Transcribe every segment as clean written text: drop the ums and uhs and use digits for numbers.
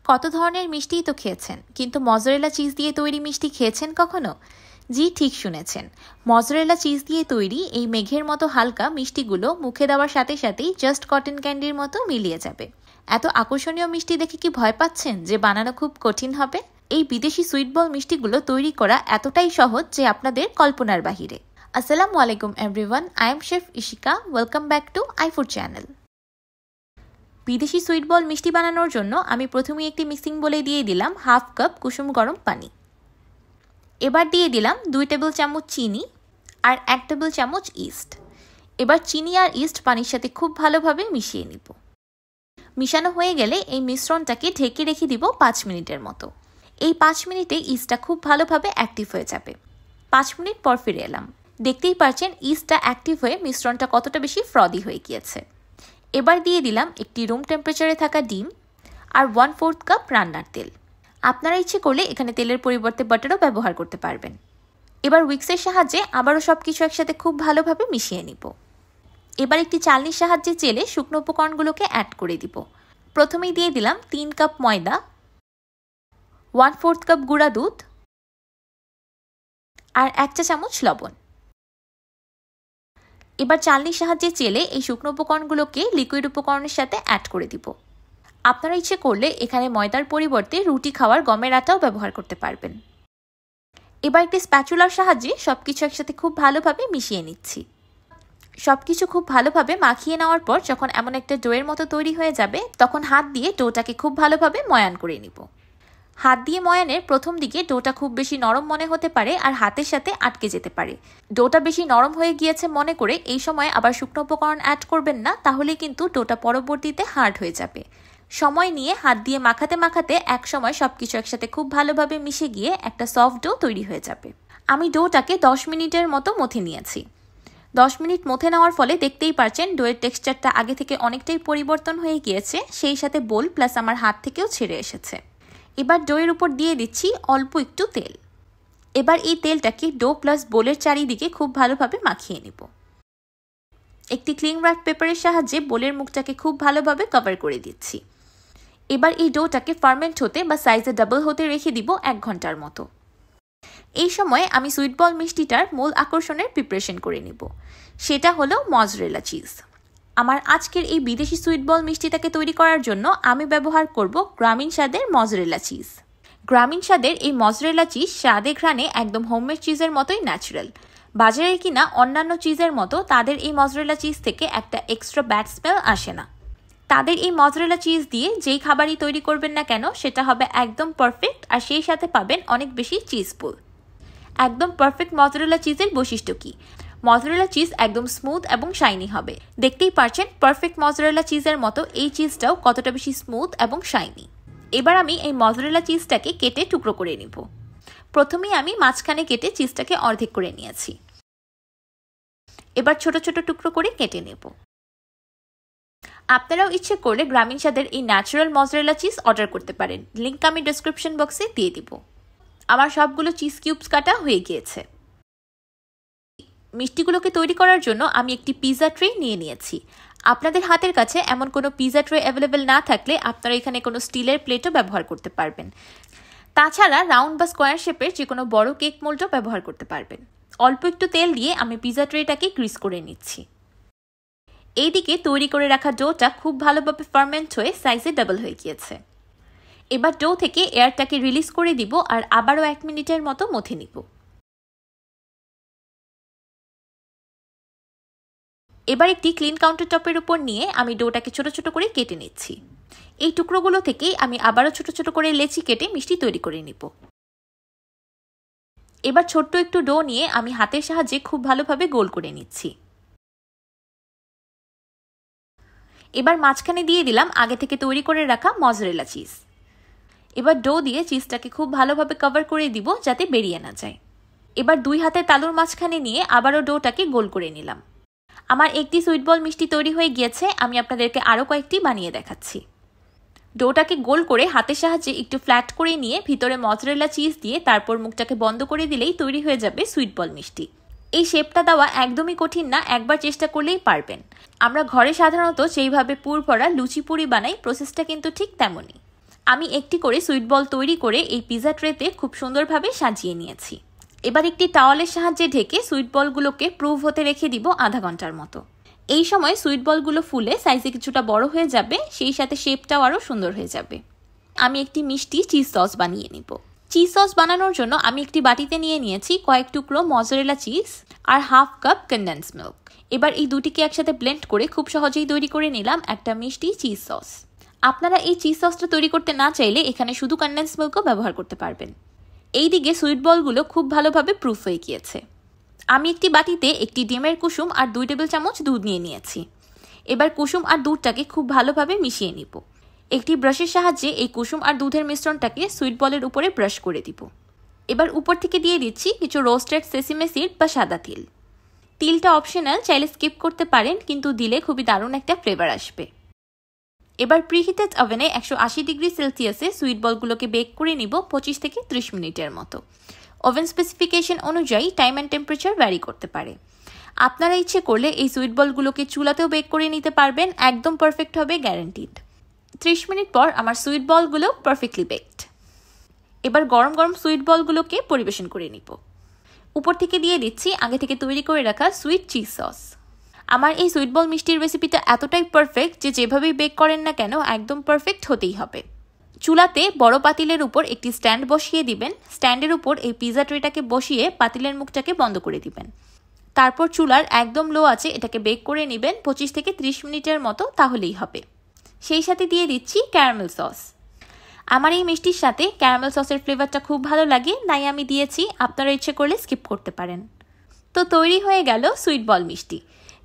কত ধরনের মিষ্টিই তো খেয়েছেন, কিন্তু মজরেলা চিজ দিয়ে তৈরি মিষ্টি খেয়েছেন কখনো? জি, ঠিক শুনেছেন। মজরেলা চিজ দিয়ে তৈরি এই মেঘের মতো হালকা মিষ্টিগুলো মুখে দেওয়ার সাথে সাথেই জাস্ট কটন ক্যান্ডির মতো মিলিয়ে যাবে। এত আকর্ষণীয় মিষ্টি দেখে কি ভয় পাচ্ছেন যে বানানো খুব কঠিন হবে? এই বিদেশি সুইট বল মিষ্টিগুলো তৈরি করা এতটাই সহজ যে আপনাদের কল্পনার বাহিরে। আসসালামু আলাইকুম everyone, I am chef Ishika. Welcome back to আইফুড channel. বিদেশি সুইট বল মিষ্টি বানানোর জন্য আমি প্রথমেই একটি মিক্সিং বলে দিয়ে দিলাম হাফ কাপ কুসুম গরম পানি। এবার দিয়ে দিলাম 2 টেবিল চামচ চিনি আর 1 টেবিল চামচ ইস্ট। এবার চিনি আর ইস্ট পানির সাথে খুব ভালোভাবে মিশিয়ে নিব। মিশানো হয়ে গেলে এই মিশ্রণটাকে ঢেকে রেখে দিব 5 মিনিটের মতো। এই 5 মিনিটে ইস্টটা খুব ভালোভাবে অ্যাক্টিভ হয়ে যাবে। 5 মিনিট পর ফিরে এলাম। দেখতেই পাচ্ছেন ইস্টটা অ্যাক্টিভ হয়ে মিশ্রণটা কতটা বেশি ফ্রদি হয়ে গিয়েছে। এবার দিয়ে দিলাম একটি রুম টেম্পারেচারে থাকা ডিম আর 1/4 কাপ রান্নার তেল। আপনারা ইচ্ছে করলে এখানে তেলের পরিবর্তে বাটারও ব্যবহার করতে পারবেন। এবার উইক্সের সাহায্যে আবারও সবকিছু একসাথে খুব ভালোভাবে মিশিয়ে নিব। এবার একটি চালনির সাহায্যে চেলে শুকনো উপকরণগুলোকে অ্যাড করে দিব। প্রথমেই দিয়ে দিলাম 3 কাপ ময়দা, 1/4 কাপ গুঁড়া দুধ আর 1 চা চামচ লবণ। এবার চালনির সাহায্যে চেলে এই শুকনো উপকরণগুলোকে লিকুইড উপকরণের সাথে অ্যাড করে দিব। আপনারা ইচ্ছে করলে এখানে ময়দার পরিবর্তে রুটি খাওয়ার গমের আটাও ব্যবহার করতে পারবেন। এবার একটি স্প্যাচুলার সাহায্যে সবকিছু একসাথে খুব ভালোভাবে মিশিয়ে নিচ্ছি। সবকিছু খুব ভালোভাবে মাখিয়ে নেওয়ার পর যখন এমন একটা ডোয়ের মতো তৈরি হয়ে যাবে, তখন হাত দিয়ে ডোটাকে খুব ভালোভাবে ময়ান করে নিব। হাত দিয়ে ময়ানের প্রথম দিকে ডোটা খুব বেশি নরম মনে হতে পারে আর হাতের সাথে আটকে যেতে পারে। ডোটা বেশি নরম হয়ে গিয়েছে মনে করে এই সময় আবার শুকনো উপকরণ অ্যাড করবেন না, তাহলে কিন্তু ডোটা পরবর্তীতে হার্ড হয়ে যাবে। সময় নিয়ে হাত দিয়ে মাখাতে মাখাতে এক সময় সবকিছু একসাথে খুব ভালোভাবে মিশে গিয়ে একটা সফট ডো তৈরি হয়ে যাবে। আমি ডোটাকে 10 মিনিটের মতো মথে নিয়েছি। 10 মিনিট মথে নেওয়ার ফলে দেখতেই পারছেন ডোয়ের টেক্সচারটা আগে থেকে অনেকটাই পরিবর্তন হয়ে গিয়েছে, সেই সাথে বোল প্লাস আমার হাত থেকেও ছেড়ে এসেছে। এবার ডোয়ের উপর দিয়ে দিচ্ছি অল্প একটু তেল। এবার এই তেলটাকে ডো প্লাস বোলের চারিদিকে খুব ভালোভাবে মাখিয়ে নিব। একটি ক্লিং র্যাপ পেপারের সাহায্যে বোলের মুখটাকে খুব ভালোভাবে কভার করে দিচ্ছি। এবার এই ডোটাকে ফার্মেন্ট হতে বা সাইজে ডাবল হতে রেখে দিব 1 ঘন্টার মতো। এই সময় আমি সুইট বল মিষ্টিটার মূল আকর্ষণের প্রিপারেশন করে নিব। সেটা হলো মজরেলা চিজ। আমার আজকের এই বিদেশি সুইট বল মিষ্টিটাকে তৈরি করার জন্য আমি ব্যবহার করব গ্রামীণ স্বাদের মজরেলা চিজ। গ্রামীণ স্বাদের এই মজরেলা চিজ স্বাদে ঘ্রাণে একদম হোমমেড চিজের মতোই ন্যাচারাল। বাজারে কিনা অন্যান্য চিজের মতো তাদের এই মজরেলা চিজ থেকে একটা এক্সট্রা ব্যাড স্মেল আসে না। তাদের এই মজরেলা চিজ দিয়ে যেই খাবারই তৈরি করবেন না কেন সেটা হবে একদম পারফেক্ট, আর সেই সাথে পাবেন অনেক বেশি চিজ পুল। একদম পারফেক্ট মজরেলা চিজের বৈশিষ্ট্য কি? মজরেলা চিজ একদম স্মুথ এবং শাইনি হবে। দেখতেই পারছেন পারফেক্ট মজরেলা চিজের মতো এই চিজটাও কতটা বেশি স্মুথ এবং শাইনি। এবার আমি এই মজরেলা চিজটাকে কেটে টুকরো করে নিব। প্রথমেই আমি মাঝখানে কেটে চিজটাকে অর্ধেক করে নিয়েছি। এবার ছোট ছোট টুকরো করে কেটে নেব। আপনারাও ইচ্ছে করলে গ্রামীণ স্বাদের এই ন্যাচারাল মজরেলা চিজ অর্ডার করতে পারেন। লিংক আমি ডেসক্রিপশন বক্সে দিয়ে দিব। আমার সবগুলো চিজ কিউবস কাটা হয়ে গিয়েছে। মিষ্টিগুলোকে তৈরি করার জন্য আমি একটি পিৎজা ট্রে নিয়ে নিয়েছি। আপনাদের হাতের কাছে এমন কোনো পিৎজা ট্রে অ্যাভেলেবেল না থাকলে আপনারা এখানে কোনো স্টিলের প্লেটও ব্যবহার করতে পারবেন। তাছাড়া রাউন্ড বা স্কোয়ার শেপের যে কোনো বড় কেক মোল্ডও ব্যবহার করতে পারবেন। অল্প একটু তেল দিয়ে আমি পিৎজা ট্রেটাকে গ্রিস করে নিচ্ছি। এইদিকে তৈরি করে রাখা ডোটা খুব ভালোভাবে ফার্মেন্ট হয়ে সাইজে ডাবল হয়ে গিয়েছে। এবার ডো থেকে এয়ারটাকে রিলিজ করে দিব আর আবারও 1 মিনিটের মতো মথে নিব। এবার একটি ক্লিন কাউন্টার টপের উপর নিয়ে আমি ডোটাকে ছোট ছোট করে কেটে নিচ্ছি। এই টুকরোগুলো থেকেই আমি আবারও ছোট ছোট করে লেচি কেটে মিষ্টি তৈরি করে নিব। এবার ছোট্ট একটু ডো নিয়ে আমি হাতের সাহায্যে খুব ভালোভাবে গোল করে নিচ্ছি। এবার মাঝখানে দিয়ে দিলাম আগে থেকে তৈরি করে রাখা মজরেলা চিজ। এবার ডো দিয়ে চিজটাকে খুব ভালোভাবে কভার করে দিব যাতে বেরিয়ে না যায়। এবার 2 হাতে তালুর মাঝখানে নিয়ে আবারও ডোটাকে গোল করে নিলাম। আমার একটি সুইট বল মিষ্টি তৈরি হয়ে গিয়েছে, আমি আপনাদেরকে আরও কয়েকটি বানিয়ে দেখাচ্ছি। ডোটাকে গোল করে হাতের সাহায্যে একটু ফ্ল্যাট করে নিয়ে ভিতরে মজরেলা চিজ দিয়ে তারপর মুখটাকে বন্ধ করে দিলেই তৈরি হয়ে যাবে সুইট বল মিষ্টি। এই শেপটা দেওয়া একদমই কঠিন না, একবার চেষ্টা করলেই পারবেন। আমরা ঘরে সাধারণত যেইভাবে পুর ভরা লুচি পুরি বানাই, প্রসেসটা কিন্তু ঠিক তেমনই। আমি একটি করে সুইট বল তৈরি করে এই পিজা ট্রেতে খুব সুন্দরভাবে সাজিয়ে নিয়েছি। এবার একটি টাওয়ালের সাহায্যে ঢেকে সুইট বলগুলোকে প্রুভ হতে রেখে দিব আধা ঘন্টার মতো। এই সময় সুইট বলগুলো ফুলে সাইজে কিছুটা বড় হয়ে যাবে, সেই সাথে শেপটাও আরও সুন্দর হয়ে যাবে। আমি একটি মিষ্টি চিজ সস বানিয়ে নিব। চিজ সস বানানোর জন্য আমি একটি বাটিতে নিয়ে নিয়েছি কয়েক টুকরো মজরেলা চিজ আর হাফ কাপ কনডেন্স মিল্ক। এবার এই দুটিকে একসাথে ব্লেন্ড করে খুব সহজেই তৈরি করে নিলাম একটা মিষ্টি চিজ সস। আপনারা এই চিজ সসটা তৈরি করতে না চাইলে এখানে শুধু কনডেন্স মিল্কও ব্যবহার করতে পারবেন। এই দিকে সুইট বলগুলো খুব ভালোভাবে প্রুফ হয়ে গিয়েছে। আমি একটি বাটিতে একটি ডিমের কুসুম আর 2 টেবিল চামচ দুধ নিয়ে নিয়েছি। এবার কুসুম আর দুধটাকে খুব ভালোভাবে মিশিয়ে নিব। একটি ব্রাশের সাহায্যে এই কুসুম আর দুধের মিশ্রণটাকে সুইট বলের উপরে ব্রাশ করে দিব। এবার উপর থেকে দিয়ে দিচ্ছি কিছু রোস্টেড সেসিমে সিড বা সাদা তিল। তিলটা অপশনাল, চাইলে স্কিপ করতে পারেন, কিন্তু দিলে খুবই দারুণ একটা ফ্লেভার আসবে। এবার প্রিহিটেড ওভেনে 180 ডিগ্রি সেলসিয়াসে সুইট বলগুলোকে বেক করে নিব 25 থেকে 30 মিনিটের মতো। ওভেন স্পেসিফিকেশন অনুযায়ী টাইম অ্যান্ড টেম্পারেচার ভ্যারি করতে পারে। আপনারা ইচ্ছে করলে এই সুইট বলগুলোকে চুলাতেও বেক করে নিতে পারবেন, একদম পারফেক্ট হবে, গ্যারান্টিড। 30 মিনিট পর আমার সুইট বলগুলো পারফেক্টলি বেকড। এবার গরম গরম সুইট বলগুলোকে পরিবেশন করে নিব। উপর থেকে দিয়ে দিচ্ছি আগে থেকে তৈরি করে রাখা সুইট চিজ সস। আমার এই সুইট বল মিষ্টির রেসিপিটা এতটাই পারফেক্ট যে যেভাবেই বেক করেন না কেন একদম পারফেক্ট হতেই হবে। চুলাতে বড় পাতিলের উপর একটি স্ট্যান্ড বসিয়ে দিবেন। স্ট্যান্ডের উপর এই পিজা ট্রেটাকে বসিয়ে পাতিলের মুখটাকে বন্ধ করে দিবেন। তারপর চুলার একদম লো আছে এটাকে বেক করে নেবেন 25 থেকে 30 মিনিটের মতো, তাহলেই হবে। সেই সাথে দিয়ে দিচ্ছি ক্যারামেল সস। আমার এই মিষ্টির সাথে ক্যারামেল সসের ফ্লেভারটা খুব ভালো লাগে, তাই আমি দিয়েছি, আপনারা ইচ্ছে করলে স্কিপ করতে পারেন। তো তৈরি হয়ে গেল সুইট বল মিষ্টি।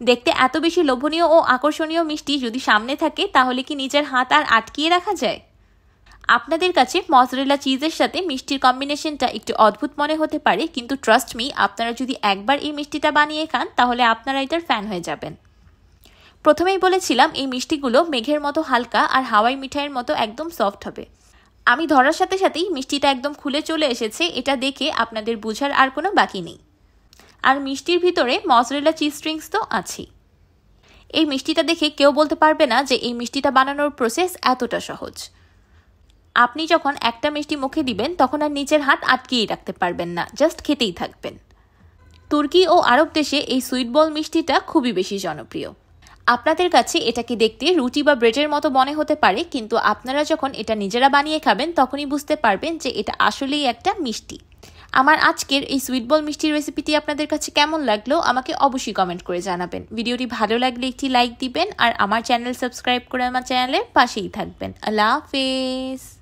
দেখতে এত বেশি লোভনীয় ও আকর্ষণীয় মিষ্টি যদি সামনে থাকে তাহলে কি নিজের হাত আর আটকিয়ে রাখা যায়? আপনাদের কাছে মজরেলা চিজের সাথে মিষ্টির কম্বিনেশনটা একটু অদ্ভুত মনে হতে পারে, কিন্তু ট্রাস্ট মি, আপনারা যদি একবার এই মিষ্টিটা বানিয়ে খান তাহলে আপনারা এটার ফ্যান হয়ে যাবেন। প্রথমেই বলেছিলাম এই মিষ্টিগুলো মেঘের মতো হালকা আর হাওয়াই মিঠাইয়ের মতো একদম সফট হবে। আমি ধরার সাথে সাথেই মিষ্টিটা একদম খুলে চলে এসেছে, এটা দেখে আপনাদের বোঝার আর কোনো বাকি নেই। আর মিষ্টির ভিতরে মজরেলা চিজ স্ট্রিংস তো আছেই। এই মিষ্টিটা দেখে কেউ বলতে পারবে না যে এই মিষ্টিটা বানানোর প্রসেস এতটা সহজ। আপনি যখন একটা মিষ্টি মুখে দিবেন তখন আর নিচের হাত আটকিয়ে রাখতে পারবেন না, জাস্ট খেতেই থাকবেন। তুর্কি ও আরব দেশে এই সুইট বল মিষ্টিটা খুবই বেশি জনপ্রিয়। আপনাদের কাছে এটাকে দেখতে রুটি বা ব্রেডের মতো মনে হতে পারে, কিন্তু আপনারা যখন এটা নিজেরা বানিয়ে খাবেন তখনই বুঝতে পারবেন যে এটা আসলেই একটা মিষ্টি। আমার আজকের এই সুইট বল মিষ্টির রেসিপিটি আপনাদের কাছে কেমন লাগলো আমাকে অবশ্যই কমেন্ট করে জানাবেন। ভিডিওটি ভালো লাগলে একটি লাইক দিবেন আর আমার চ্যানেল সাবস্ক্রাইব করে আমার চ্যানেলের পাশেই থাকবেন। আল্লাহ হাফেজ।